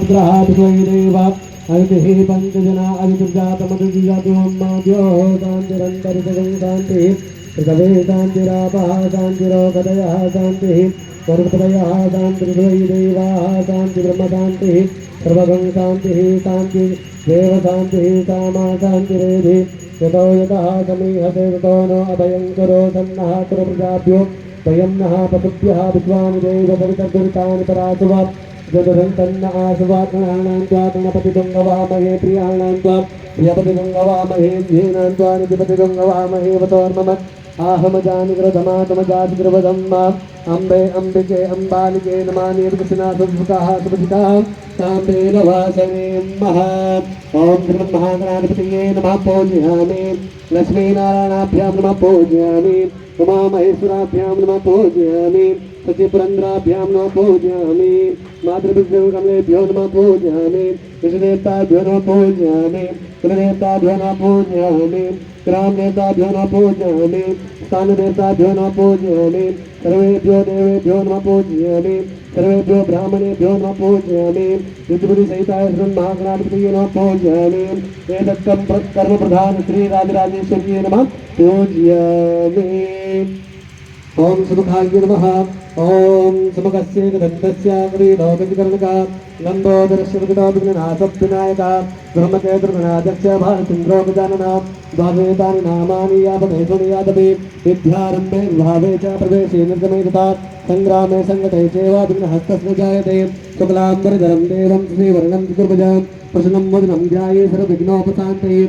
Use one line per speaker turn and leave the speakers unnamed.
रुद्राभिषेदेव अतिः पंचजना अतिर्जातमतिजातुम्माद्यो शान्तिरन्तरिषगं शान्तिः पृथवे शान्तिरापः शान्तिरोगदयः शान्तिः वरुपदयः शान्तिर्द्वैदेवाः शान्तिब्रह्मशान्तिः सर्वगं शान्तिः शान्ति देव शान्तिः कामा शान्तिरेधि यतो यतः समीहते ततो नो अभयङ्करो सन्नः कुरु प्रजाभ्यो वयं नः पशुभ्यः विश्वानि देव सवितर्दुरितानि परासुवा जगदन्तन्न आसुवागणानां त्वा गणपतिं गवामहे प्रियाणां त्वा प्रियपतिं गवामहे ध्येनां त्वा निधिपतिं गवामहे वतोर्मम आहमजानिग्रधमातमजातिग्रवदं माम् अम्बे अम्बिके अम्बालिके नमामि कृष्णासुभुकाः सुभजिताः साम्बे नवासने नमः ॐ ब्रह्मगणाधिपतये नमः पूजयामि लक्ष्मीनारायणाभ्यां नमः पूजयामि उमामहेश्वराभ्यां नमः पूजयामि सचिपुरन्द्राभ्यां नमः पूजयामि मातृभिर्कमलेभ्यो नमः पूजयामि विष्णुदेवताभ्यो नमः पूजयामि कुलदेवताभ्यो नमः पूजयामि ग्रामदेवताभ्यो नमः पूजयामि स्थानदेवताभ्यो नमः पूजयामि सर्वेभ्यो देवेभ्यो नमः पूजयामि सर्वेभ्यो ब्राह्मणेभ्यो नमः पूजयामि युद्धबुद्धिसहिताय महागणाधिपतये नमः पूजयामि एतत् कर्म प्रधान श्री राजराजेश्वर्यै नमः पूजयामि ओम सुमुखाय नमः ओम सुमुखस्य दन्तस्य क्रीडोपकर्णका लंबोदरस्य विघ्ननाशविनायका ब्रह्मकेतुर्गणाध्यक्ष भारतीन्द्रो गजानना द्वादशेतानि नामानि यापमेषु यादपि विद्यारम्भे विभावे च प्रवेशे निर्गमे तथा संग्रामे संगते चैव विघ्नहस्तस्य जायते शुक्लाम्बरधरं देवं श्रीवर्णं चतुर्भुजं प्रसन्नं वदनं ध्याये सर्वविघ्नोपशान्तये।